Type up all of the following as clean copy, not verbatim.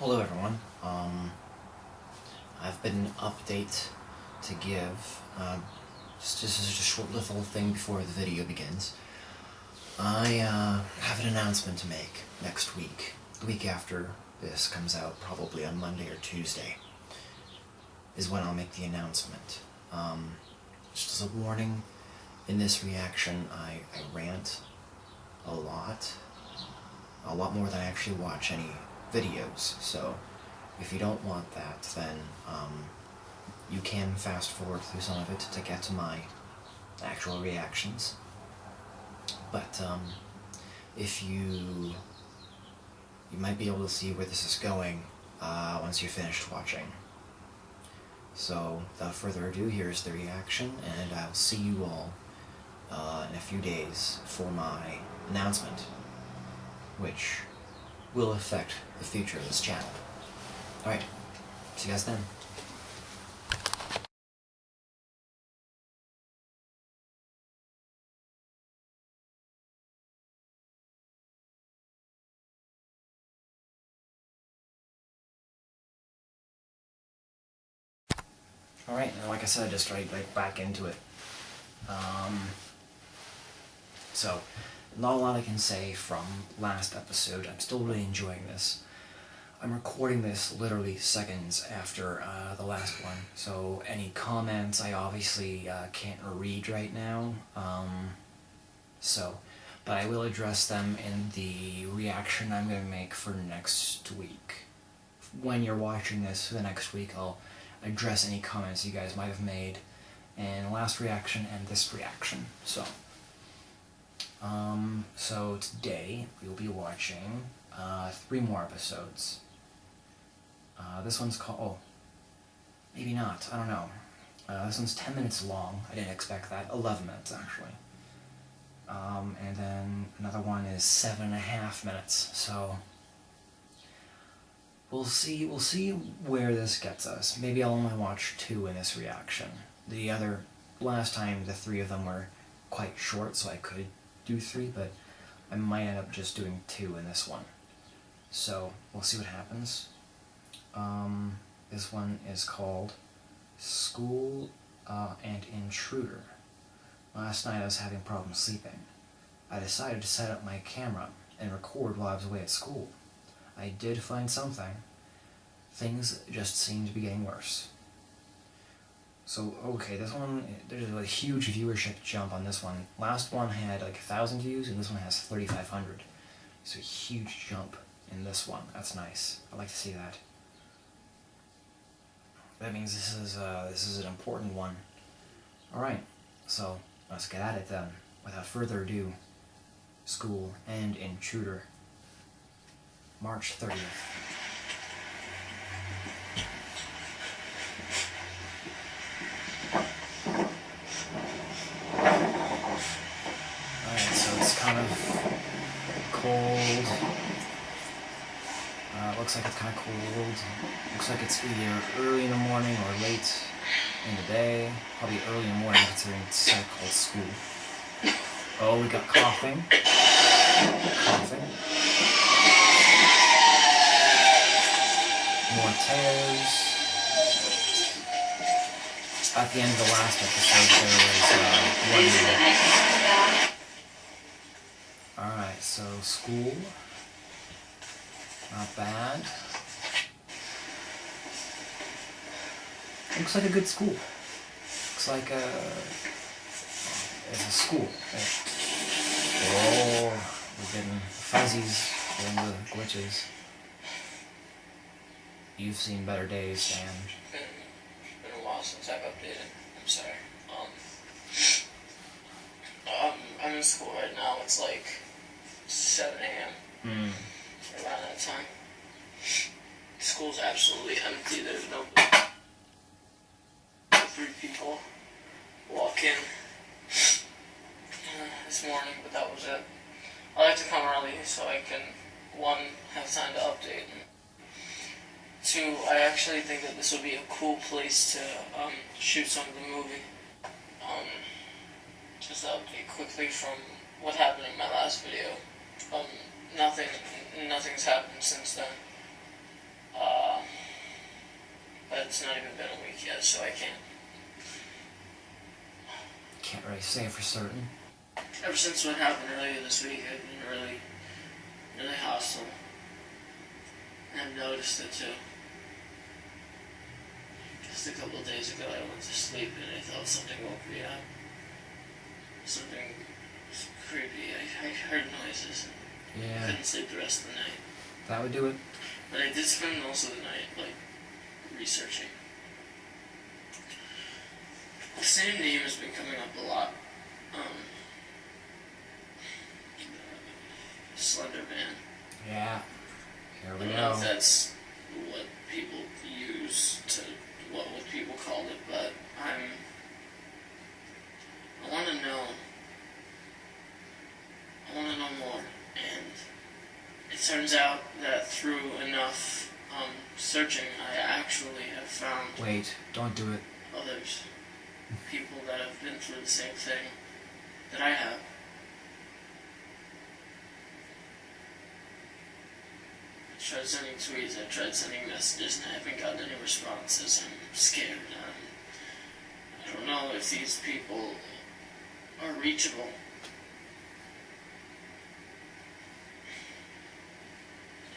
Hello everyone. I've been an update to give. This is just a short little thing before the video begins. I have an announcement to make next week. The week after this comes out, probably on Monday or Tuesday, is when I'll make the announcement. Just as a warning, in this reaction I rant a lot more than I actually watch any videos, so if you don't want that, then you can fast forward through some of it to get to my actual reactions. But if you might be able to see where this is going once you're finished watching. So without further ado, here's the reaction, and I'll see you all in a few days for my announcement, which will affect the future of this channel. Alright, see you guys then. Alright, and like I said, just right back into it. So, not a lot I can say from last episode. I'm still really enjoying this. I'm recording this literally seconds after the last one, so any comments I obviously can't read right now. But I will address them in the reaction I'm going to make for next week. When you're watching this for the next week, I'll address any comments you guys might have made in the last reaction and this reaction. So today we'll be watching 3 more episodes. This one's called, oh, maybe not, I don't know. This one's 10 minutes long. I didn't expect that. 11 minutes actually. And then another one is 7.5 minutes. So we'll see where this gets us. Maybe I'll only watch 2 in this reaction. Last time the 3 of them were quite short, so I could do 3, but I might end up just doing 2 in this one. So we'll see what happens. This one is called School and Intruder. Last night I was having problems sleeping. I decided to set up my camera and record while I was away at school. I did find something. Things just seemed to be getting worse. So, okay, this one, there's a huge viewership jump on this one. Last one had like 1,000 views, and this one has 3,500. So a huge jump in this one. That's nice. I like to see that. That means this is an important one. Alright, so let's get at it then. Without further ado, School and Intruder. March 30th. Alright, so it's kind of cold. Looks like it's kind of cold. Looks like it's either early in the morning or late in the day. Probably early in the morning considering it's so called school. Oh, we got coughing. Coughing. More tears. At the end of the last episode there was 1 minute. Alright, so school. Not bad. Looks like a good school. Looks like it's a school. Oh, we're getting fuzzies, getting the glitches. You've seen better days, Stan. Been a while since I've updated. I'm sorry. I'm in school right now. It's like 7 a.m. Around that time. School's absolutely empty. There's nobody. 3 people walk in this morning, but that was it. I like to come early so I can, 1, have time to update, and 2, I actually think that this would be a cool place to shoot some of the movie. Just to update quickly from what happened in my last video. Nothing's happened since then. it's not even been a week yet, so I can't really say for certain. Ever since what happened earlier this week, I've been really hostile. I've noticed it too. Just a couple of days ago, I went to sleep and I thought something woke me up. Something creepy. I heard noises and Yeah. couldn't sleep the rest of the night. That would do it. But I did spend most of the night, like, researching. The same name has been coming up a lot. Slender Man. Yeah. Here we I don't go. know if that's what people use to, what people called it, but I want to know. I want to know more, and it turns out that through enough searching, I actually have found Wait, don't do it. others, people that have been through the same thing that I have. I tried sending tweets, I tried sending messages, and I haven't gotten any responses. I'm scared. I don't know if these people are reachable.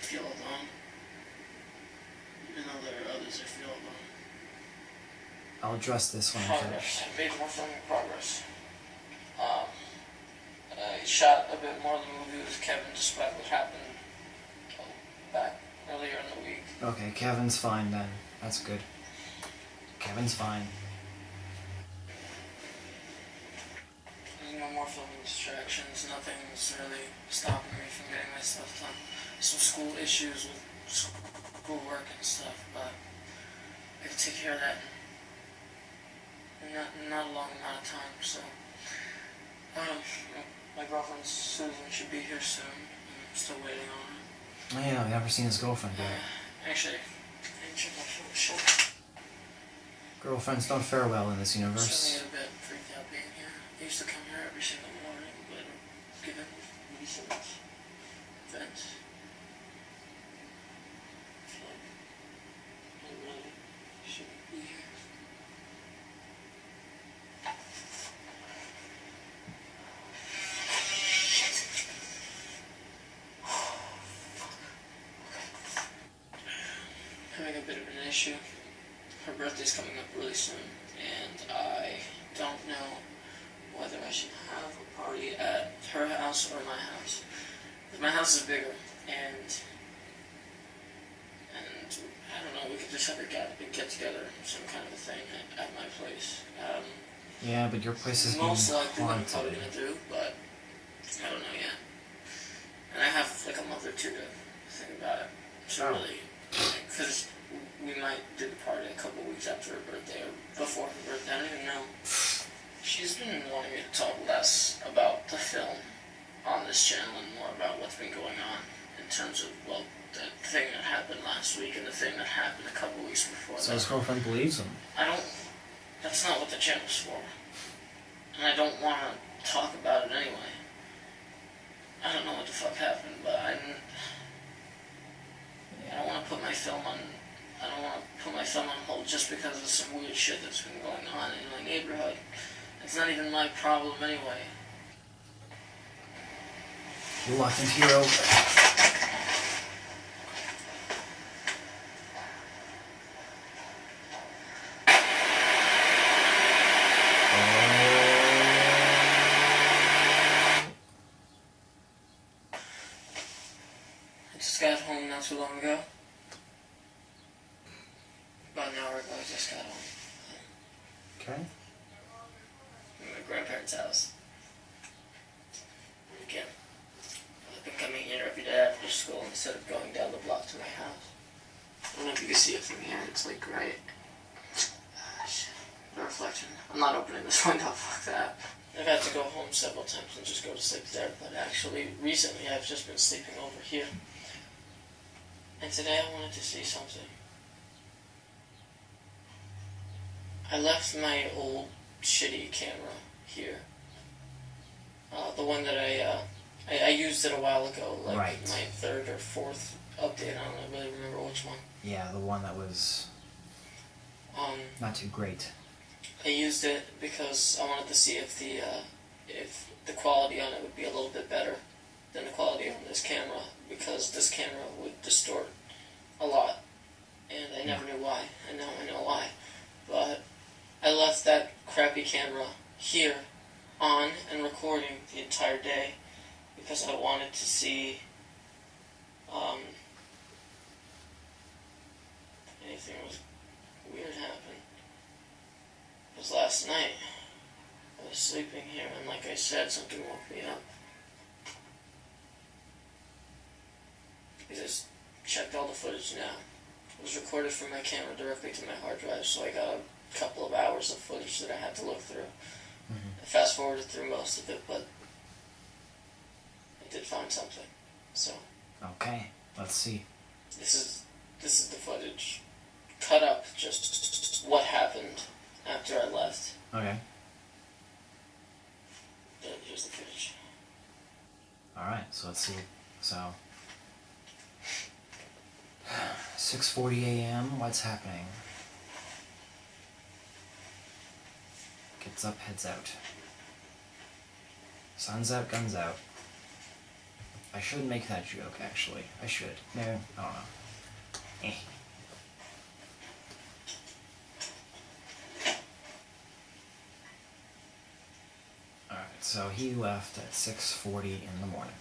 I feel alone. Even though there are others, I feel alone. I'll address this when I finish. Progress. I made more filming progress. I shot a bit more of the movie with Kevin despite what happened back earlier in the week. Okay, Kevin's fine then. That's good. Kevin's fine. There's no more filming distractions. Nothing's really stopping me from getting my stuff done. Some school issues with schoolwork and stuff, but I can take care of that in not a long amount of time. So, my girlfriend Susan should be here soon. I'm still waiting on her. Oh yeah, I've never seen his girlfriend yet. Actually, I didn't check my phone. She'll Girlfriends don't fare well in this universe. get a bit freaked out being here. I used to come here every single morning, but given recent events, I feel like I really shouldn't be here. Having a bit of an issue. Her birthday's coming up really soon, and I don't know whether I should have a party at her house or my house. Because my house is bigger, and I don't know, we could just have a get together, some kind of a thing at my place. Yeah, but your place is being Most likely what I'm haunted. probably gonna do, but I don't know yet. And I have like a month or two to think about it. So really, because we might do the party a couple weeks after her birthday or before her birthday. I don't even know. She's been wanting me to talk less about the film on this channel and more about what's been going on in terms of, well, the thing that happened last week and the thing that happened a couple weeks before So that. his girlfriend believes him. That's not what the channel's for. And I don't want to talk about it anyway. I don't know what the fuck happened, but I don't want to put my film on. I don't want to put my film on hold just because of some weird shit that's been going on in my neighborhood. It's not even my problem anyway. Reluctant hero. I just got home not too long ago. About an hour ago, I just got home. Okay. From my grandparents' house. Again, I've been coming here every day after school instead of going down the block to my house. I don't know if you can see it from here. It's like right. Shit. The reflection. I'm not opening this window. Fuck that. I've had to go home several times and just go to sleep there, but actually, recently I've just been sleeping over here. And today I wanted to see something. I left my old shitty camera here. The one that I used it a while ago, like Right. my third or fourth update. I don't really remember which one. Yeah, the one that was Not too great. I used it because I wanted to see if the quality on it would be a little bit better than the quality on this camera, because this camera would distort a lot, and I never knew why, and now I know why. But I left that crappy camera here on and recording the entire day because I wanted to see anything was weird happen. Because last night I was sleeping here, and like I said, something woke me up. I just checked all the footage now. It was recorded from my camera directly to my hard drive, so I got a couple of hours of footage that I had to look through. I fast forwarded through most of it, but I did find something. So Okay, let's see. this is the footage cut up, just what happened after I left. Okay. Here's the footage. Alright, so let's see. So 6:40 a.m. What's happening? Gets up, heads out. Sun's out, guns out. I shouldn't make that joke, actually. I should. No, I don't know. Alright, so he left at 6:40 in the morning.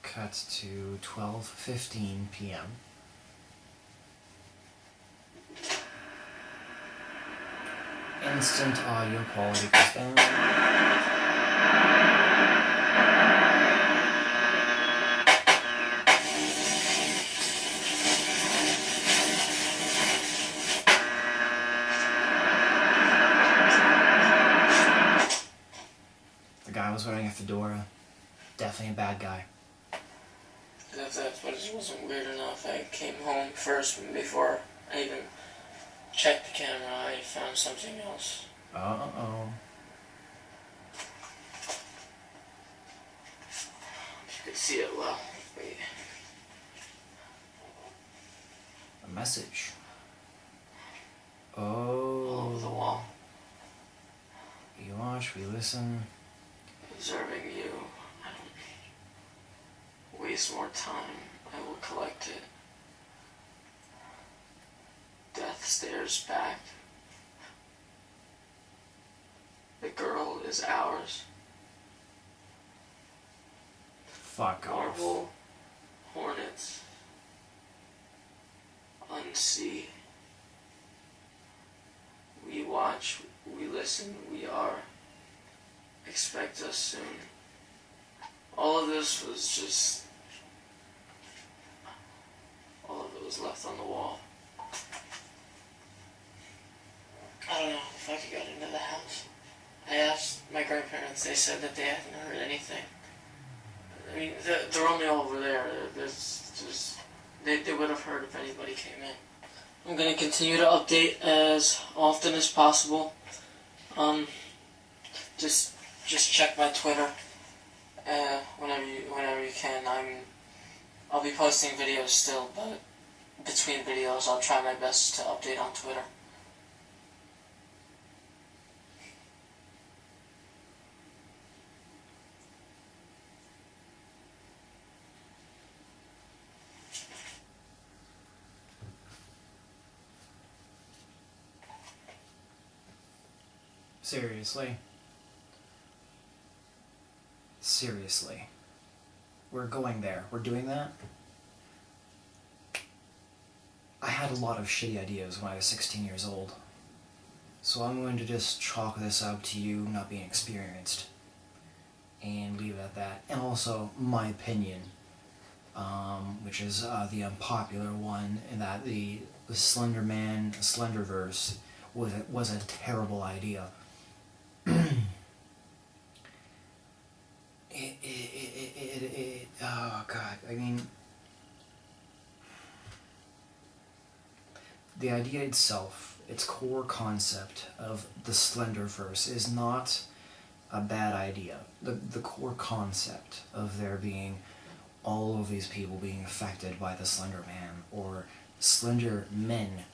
Cut to 12:15 p.m. Instant audio quality goes down. The guy was wearing a fedora. Definitely a bad guy. If that footage wasn't weird enough, I came home first, before I even checked the camera, I found something else. Uh-oh. If you could see it well. Wait. A message. All over the Oh. wall. We watch, we listen. Observing you. I don't waste more time. I will collect it. Death stares back. The girl is ours. Fuck off. Marvel, hornets, unsee. We watch, we listen, we are. Expect us soon. All of this was just... all of it was left on the wall. I don't know if I could get into the house. I asked my grandparents, they said that they hadn't heard anything. I mean, they're only over there. They would have heard if anybody came in. I'm going to continue to update as often as possible. Just check my Twitter whenever you can. I'll be posting videos still, but between videos I'll try my best to update on Twitter. Seriously? Seriously. We're going there. We're doing that? I had a lot of shitty ideas when I was 16 years old. So I'm going to just chalk this up to you not being experienced. And leave it at that. And also, my opinion, which is the unpopular one, in that the Slenderverse was a terrible idea. Oh god, I mean, the idea itself, its core concept of the Slenderverse is not a bad idea. The core concept of there being all of these people being affected by the Slender Man, or Slender Men,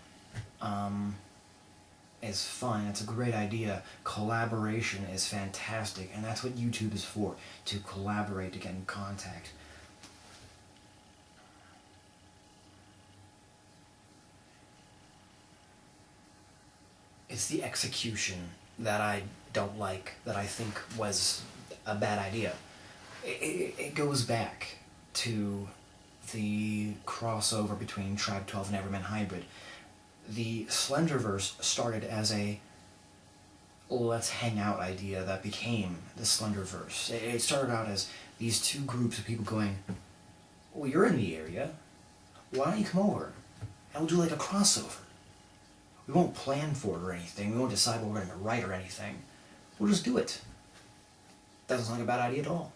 is fine. It's a great idea. Collaboration is fantastic, and that's what YouTube is for, to collaborate, to get in contact. It's the execution that I don't like, that I think was a bad idea. It goes back to the crossover between Tribe 12 and Everyman Hybrid. The Slenderverse started as a let's hang out idea that became the Slenderverse. It started out as these two groups of people going, well, you're in the area, why don't you come over and we'll do like a crossover. We won't plan for it or anything, we won't decide what we're going to write or anything, we'll just do it. That doesn't sound like a bad idea at all.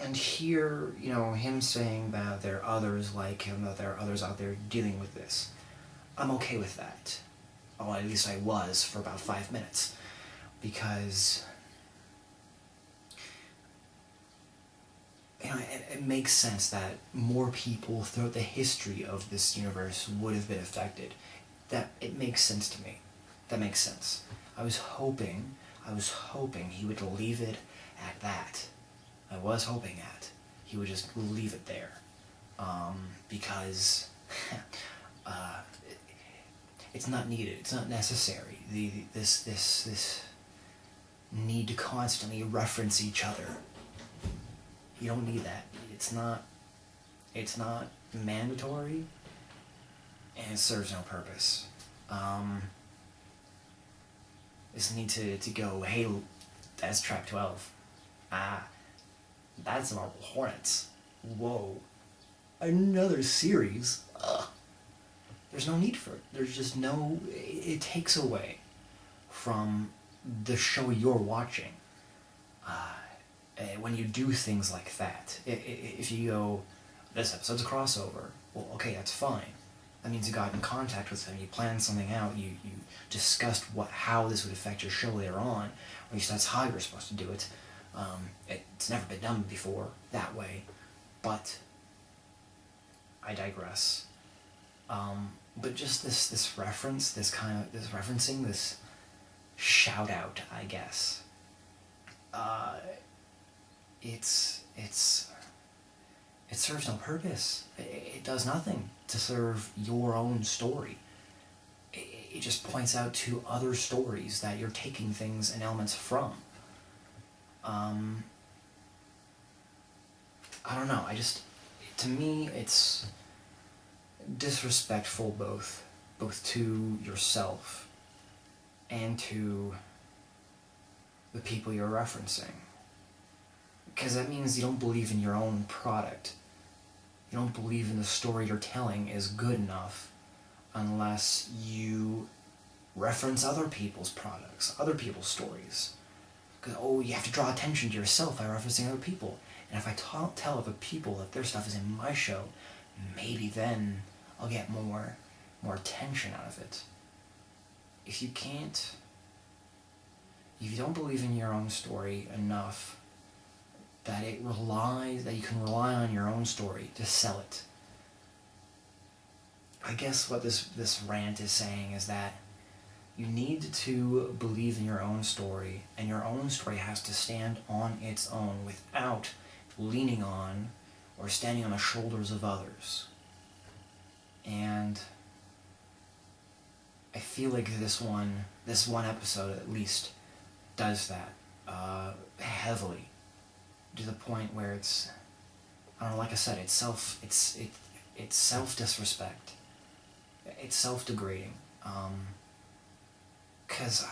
And here, you know, him saying that there are others like him, that there are others out there dealing with this, I'm okay with that. Well, at least I was for about 5 minutes. Because, you know, it makes sense that more people throughout the history of this universe would have been affected. That, it makes sense to me. That makes sense. I was hoping he would leave it at that. I was hoping that he would just leave it there, because it's not needed. It's not necessary. This need to constantly reference each other. You don't need that. It's not mandatory, and it serves no purpose. This need to go, hey, that's Trap 12. That's Marble Hornets. Whoa. Another series? Ugh. There's no need for it. There's just no... It takes away from the show you're watching. When you do things like that. If you go, this episode's a crossover, well, okay, that's fine. That means you got in contact with them, you planned something out, you discussed how this would affect your show later on, or at least that's how you're supposed to do it. It's never been done before that way, but I digress. But just this reference, this referencing, this shout out, I guess. It serves no purpose. It does nothing to serve your own story. It just points out to other stories that you're taking things and elements from. I don't know, to me, it's disrespectful both to yourself and to the people you're referencing. Because that means you don't believe in your own product. You don't believe in the story you're telling is good enough unless you reference other people's products, other people's stories. Because, you have to draw attention to yourself by referencing other people. And if I tell other people that their stuff is in my show, maybe then I'll get more attention out of it. If you don't believe in your own story enough that you can rely on your own story to sell it. I guess what this rant is saying is that you need to believe in your own story, and your own story has to stand on its own without leaning on or standing on the shoulders of others. And I feel like this one episode at least does that heavily, to the point where it's, I don't know, like I said, it's self-disrespect. It's self-degrading. Because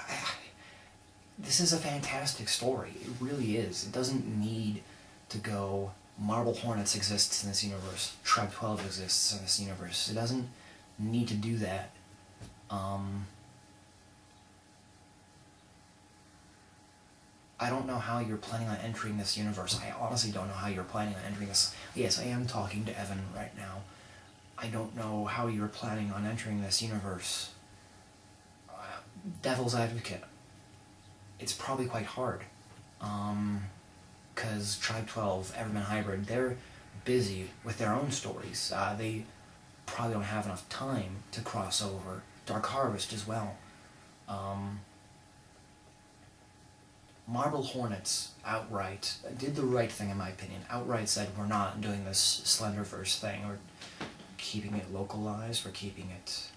this is a fantastic story. It really is. It doesn't need to go, Marble Hornets exists in this universe, Tribe 12 exists in this universe. It doesn't need to do that. I don't know how you're planning on entering this universe. I honestly don't know how you're planning on entering this. Yes, I am talking to Evan right now. I don't know how you're planning on entering this universe. devil's advocate, it's probably quite hard. Because Tribe 12, Everyman Hybrid, they're busy with their own stories. They probably don't have enough time to cross over. Dark Harvest as well. Marble Hornets outright did the right thing, in my opinion. Outright said, we're not doing this Slenderverse thing, or keeping it localized, we're keeping it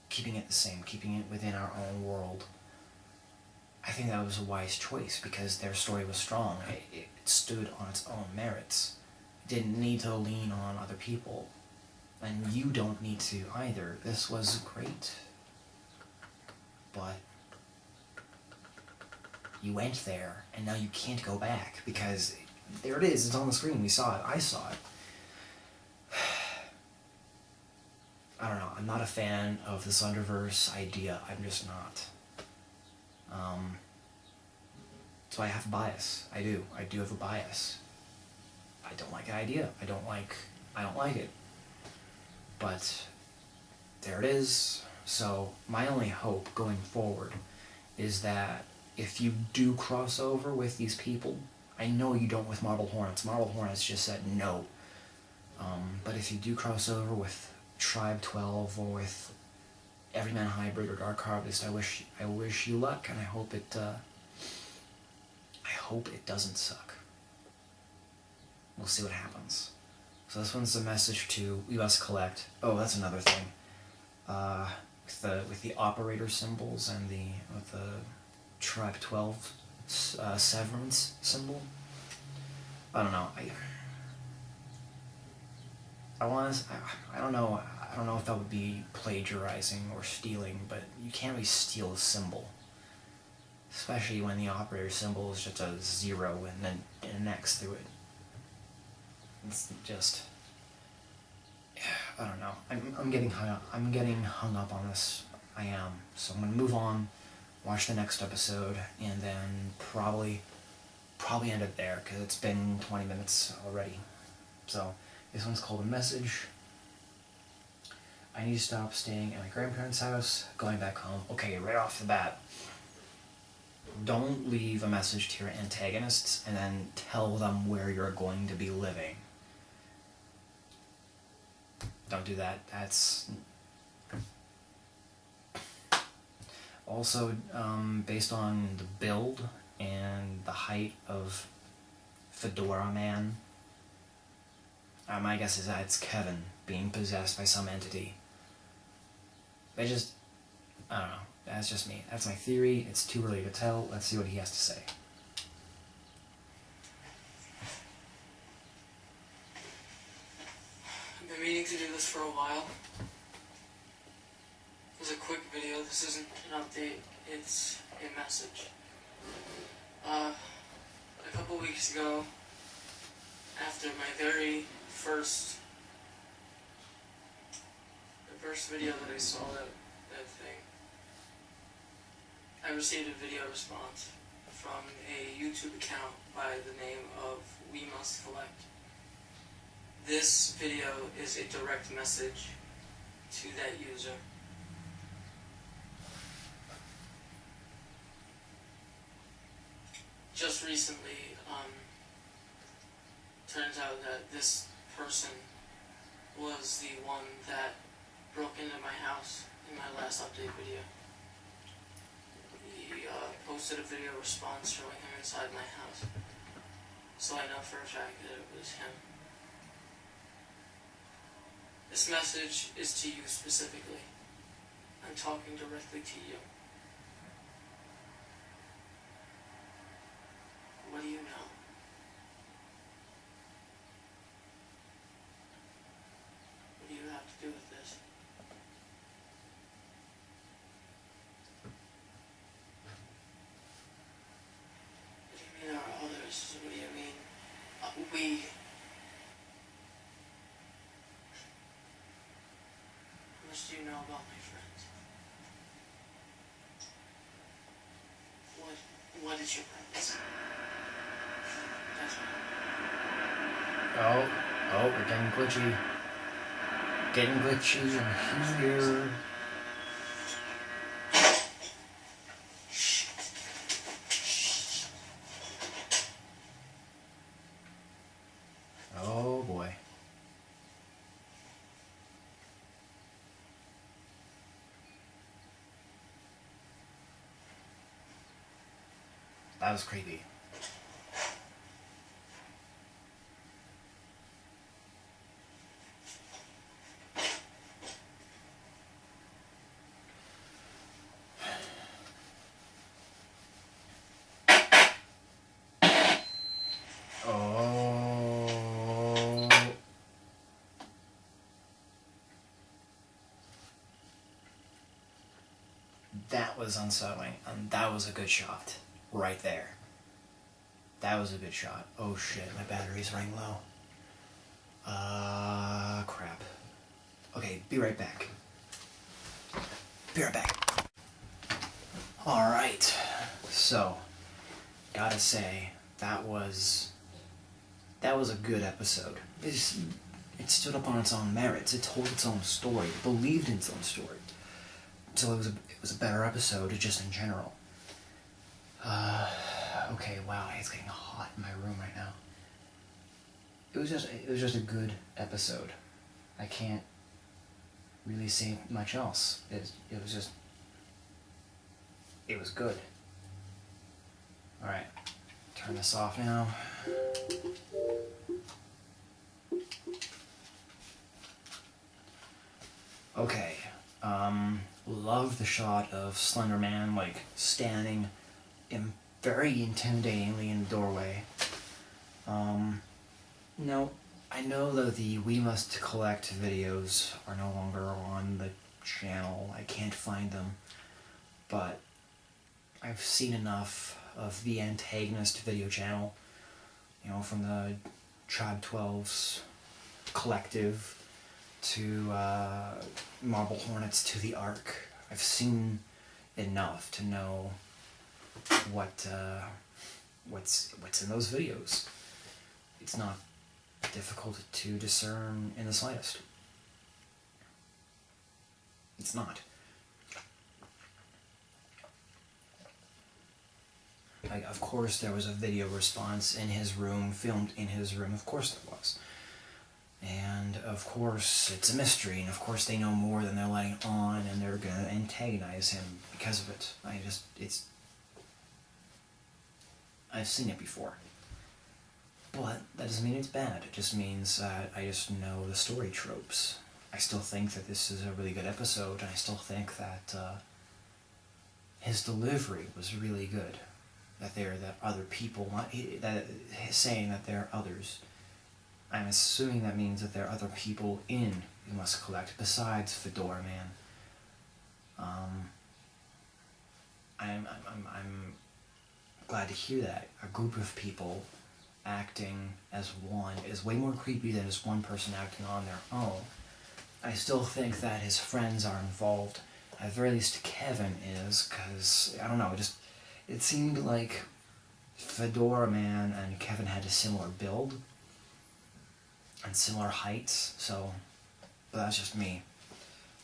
the same, keeping it within our own world. I think that was a wise choice, because their story was strong. It stood on its own merits. It didn't need to lean on other people. And you don't need to either. This was great. But you went there, and now you can't go back, because there it is, it's on the screen, we saw it, I saw it. I don't know, I'm not a fan of the Slenderverse idea, I'm just not. So I have a bias, I do have a bias. I don't like the idea, I don't like it. But there it is. So my only hope going forward is that if you do cross over with these people, I know you don't with Marble Hornets. Marble Hornets just said no. But if you do cross over with Tribe 12 or with Everyman Hybrid or Dark Harvest, I wish you luck, and I hope it doesn't suck. We'll see what happens. So this one's a message to WEMUSTCOLLECT. Oh, that's another thing. With the operator symbols and with the Tribe 12 severance symbol. I don't know. I don't know if that would be plagiarizing or stealing, but you can't really steal a symbol, especially when the operator symbol is just a 0 and then an X through it. It's just, I don't know. I'm getting hung up on this. I am. So I'm gonna move on, watch the next episode, and then probably end it there, because it's been 20 minutes already. So this one's called A Message. I need to stop staying at my grandparents' house, going back home. Okay, right off the bat, don't leave a message to your antagonists and then tell them where you're going to be living. Don't do that. That's also based on the build and the height of Fedora Man. My guess is that it's Kevin being possessed by some entity. I don't know. That's just me. That's my theory. It's too early to tell. Let's see what he has to say. I've been meaning to do this for a while. It was a quick video. This isn't an update. It's a message. A couple weeks ago, after my very first video that I saw that thing, I received a video response from a YouTube account by the name of WEMUSTCOLLECT. This video is a direct message to that user. Just recently, turns out that this person was the one that broke into my house in my last update video. He posted a video response showing him inside my house, so I know for a fact that it was him. This message is to you specifically. I'm talking directly to you. What do you know? What do you have to do with this? What do you mean there are others? What do you mean? We. How much do you know about my friends? What is your purpose? Oh, we're getting glitchy. getting glitchy in here. Oh boy. That was creepy. Oh. That was unsettling, and that was a good shot. Right there. That was a good shot. Oh shit, my battery's running low. Crap. Okay, be right back. Be right back. Alright, so, gotta say, that was a good episode. It stood up on its own merits. It told its own story. It believed in its own story. So it was a better episode, just in general. Okay, wow, it's getting hot in my room right now. It was just a good episode. I can't really say much else. It was good. Alright, turn this off now. Okay, love the shot of Slender Man, like, standing very intimidatingly in the doorway. No, I know that the We Must Collect videos are no longer on the channel. I can't find them, but I've seen enough of the antagonist video channel, you know, from the Tribe 12's collective to Marble Hornets to the Ark. I've seen enough to know what's in those videos. It's not difficult to discern in the slightest. It's not. Like, of course there was a video response in his room, filmed in his room, of course there was. And of course it's a mystery, and of course they know more than they're letting on, and they're gonna antagonize him because of it. I've seen it before. But that doesn't mean it's bad. It just means that I just know the story tropes. I still think that this is a really good episode, and I still think that his delivery was really good. That there are other people, that saying that there are others. I'm assuming that means that there are other people in We Must Collect besides Fedora Man. I'm glad to hear that. A group of people acting as one is way more creepy than just one person acting on their own. I still think that his friends are involved. At the very least, Kevin is, because, I don't know, it seemed like Fedora Man and Kevin had a similar build and similar heights, but that's just me.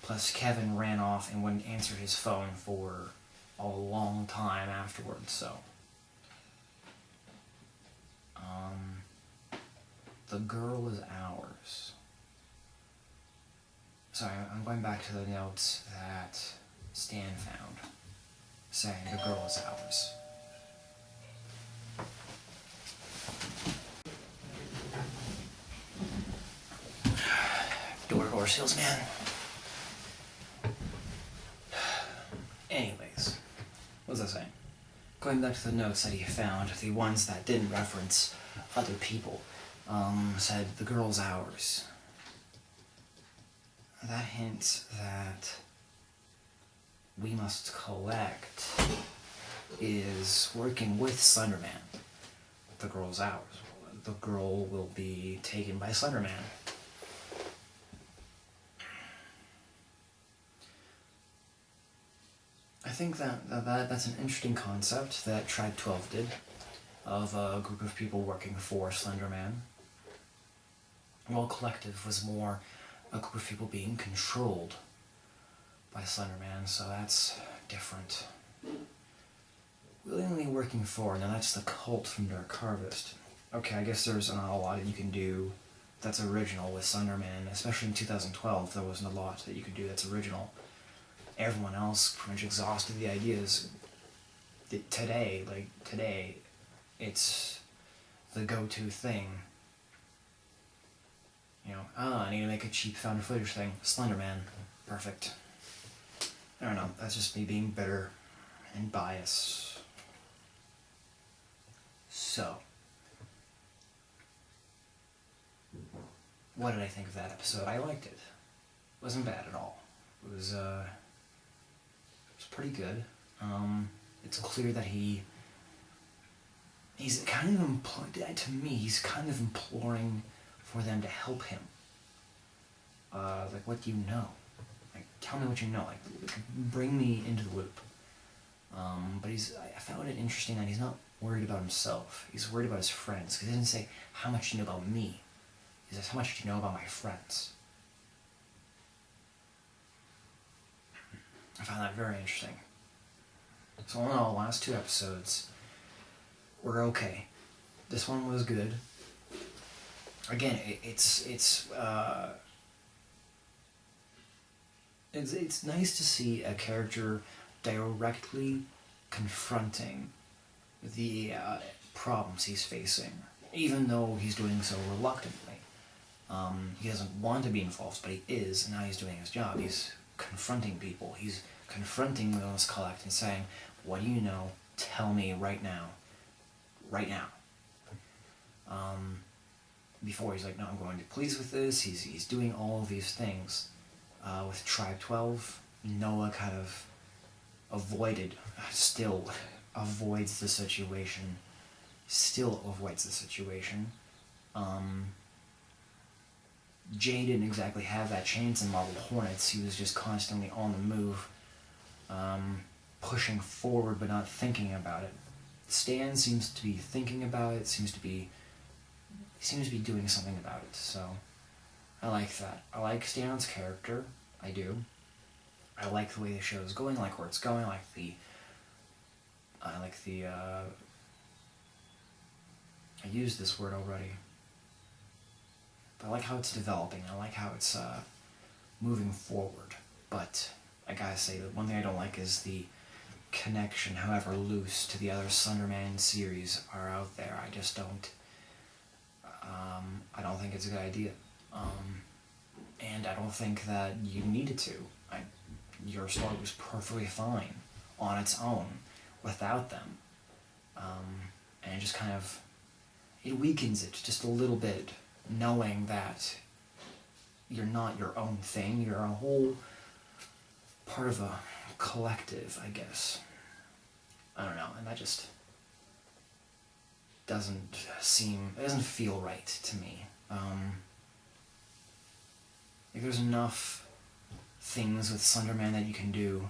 Plus, Kevin ran off and wouldn't answer his phone for a long time afterwards, so. The girl is ours. Sorry, I'm going back to the notes that Stan found, saying the girl is ours. Door salesman. Anyways, what was I saying? Going back to the notes that he found, the ones that didn't reference other people, said the girl's ours. That hints that We Must Collect is working with Slenderman. The girl's ours. The girl will be taken by Slenderman. I think that's an interesting concept that Tribe 12 did, of a group of people working for Slenderman. While Collective was more a group of people being controlled by Slenderman, so that's different. Willingly working for, now that's the cult from Dark Harvest. Okay, I guess there's not a lot that you can do that's original with Slenderman, especially in 2012, there wasn't a lot that you could do that's original. Everyone else pretty much exhausted the ideas. Today, it's the go-to thing. You know, I need to make a cheap found footage thing. Slenderman. Perfect. I don't know, that's just me being bitter and biased. So, what did I think of that episode? I liked it. It wasn't bad at all. It was pretty good. It's clear that he's kind of to me, he's kind of imploring for them to help him. Like, what do you know? Like, tell me what you know. Like, bring me into the loop. But I found it interesting that he's not worried about himself. He's worried about his friends. Because he doesn't say, how much do you know about me? He says, how much do you know about my friends? I found that very interesting. So all in all, the last two episodes were okay. This one was good. Again, it's nice to see a character directly confronting the problems he's facing, even though he's doing so reluctantly. He doesn't want to be involved, but he is, and now he's doing his job. He's confronting people. He's confronting WEMUSTCOLLECT and saying, what do you know? Tell me right now. Right now. Before he's like, no, I'm going to please with this. He's doing all of these things. With Tribe 12, Noah kind of still avoids the situation. Jay didn't exactly have that chance in Marble Hornets. He was just constantly on the move, pushing forward but not thinking about it. Stan seems to be thinking about it, he seems to be doing something about it, so I like that. I like Stan's character, I do. I like the way the show is going, I like where it's going, I used this word already. I like how it's developing, I like how it's moving forward, but I gotta say that one thing I don't like is the connection, however loose, to the other Slenderman series are out there. I just don't, I don't think it's a good idea, and I don't think that you needed to. Your story was perfectly fine on its own without them, and it just kind of, it weakens it just a little bit, knowing that you're not your own thing, you're a whole part of a collective, I guess. I don't know, and that just it doesn't feel right to me. Like, there's enough things with Slenderman that you can do.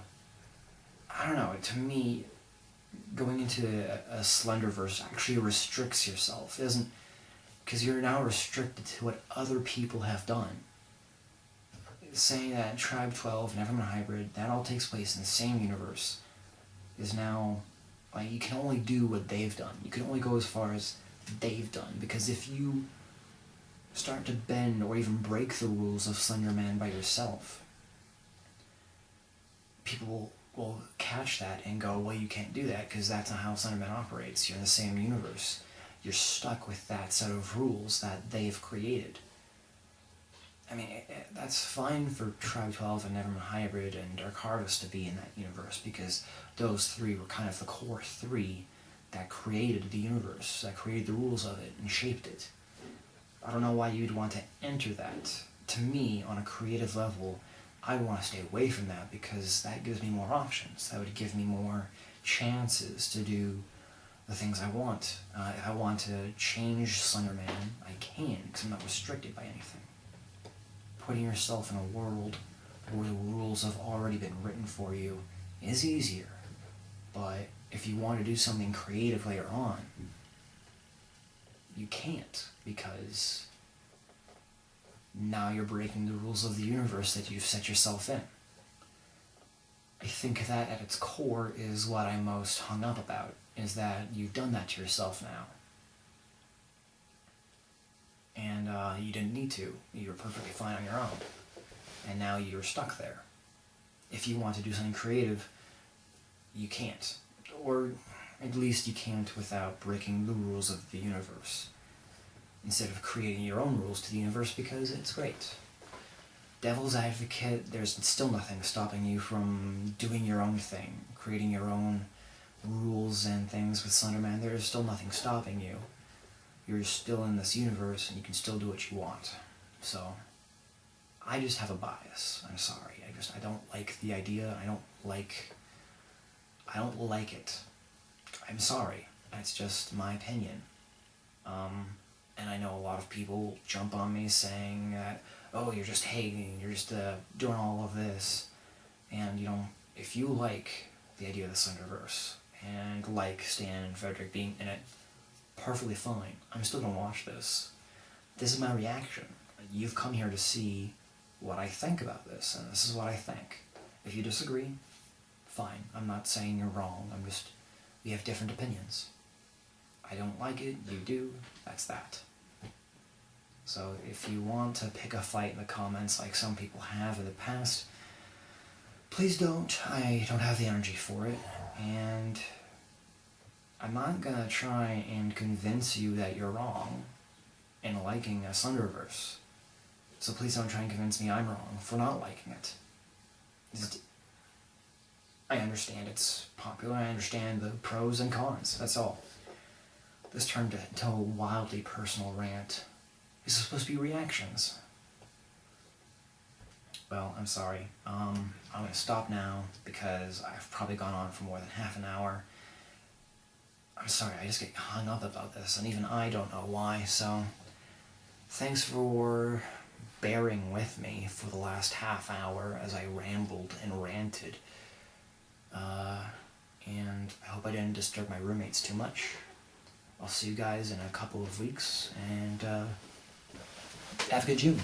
I don't know, to me, going into a Slenderverse actually restricts yourself. It doesn't, because you're now restricted to what other people have done. Saying that Tribe 12, Nevermind Hybrid, that all takes place in the same universe, is now, like, you can only do what they've done. You can only go as far as they've done, because if you start to bend or even break the rules of Slenderman by yourself, people will catch that and go, well, you can't do that, because that's not how Slenderman operates. You're in the same universe. You're stuck with that set of rules that they've created. I mean, that's fine for Tribe 12 and Nevermind Hybrid and Dark Harvest to be in that universe, because those three were kind of the core three that created the universe, that created the rules of it and shaped it. I don't know why you'd want to enter that. To me, on a creative level, I want to stay away from that, because that gives me more options. That would give me more chances to do the things I want. If I want to change Slenderman, I can, because I'm not restricted by anything. Putting yourself in a world where the rules have already been written for you is easier, but if you want to do something creative later on, you can't, because now you're breaking the rules of the universe that you've set yourself in. I think that at its core is what I'm most hung up about, is that you've done that to yourself now. And you didn't need to. You were perfectly fine on your own. And now you're stuck there. If you want to do something creative, you can't. Or at least you can't without breaking the rules of the universe, instead of creating your own rules to the universe, because it's great. Devil's advocate, there's still nothing stopping you from doing your own thing, creating your own rules and things with Slenderman. There's still nothing stopping you. You're still in this universe, and you can still do what you want. So, I just have a bias. I'm sorry. I don't like the idea. I don't like it. I'm sorry. That's just my opinion. And I know a lot of people jump on me saying that, oh, you're just hating, you're just doing all of this. And, you know, if you like the idea of the Slenderverse, and like Stan and Frederick being in it, perfectly fine. I'm still gonna watch this. This is my reaction. You've come here to see what I think about this, and this is what I think. If you disagree, fine. I'm not saying you're wrong. We have different opinions. I don't like it, you do, that's that. So if you want to pick a fight in the comments like some people have in the past, please don't. I don't have the energy for it, and I'm not gonna try and convince you that you're wrong in liking a Slenderverse. So please don't try and convince me I'm wrong for not liking it. I understand it's popular, I understand the pros and cons, that's all. This turned into a wildly personal rant. This is supposed to be reactions. Well, I'm sorry. I'm gonna stop now because I've probably gone on for more than half an hour. I'm sorry, I just get hung up about this, and even I don't know why, so thanks for bearing with me for the last half hour as I rambled and ranted. And I hope I didn't disturb my roommates too much. I'll see you guys in a couple of weeks, and have a good June.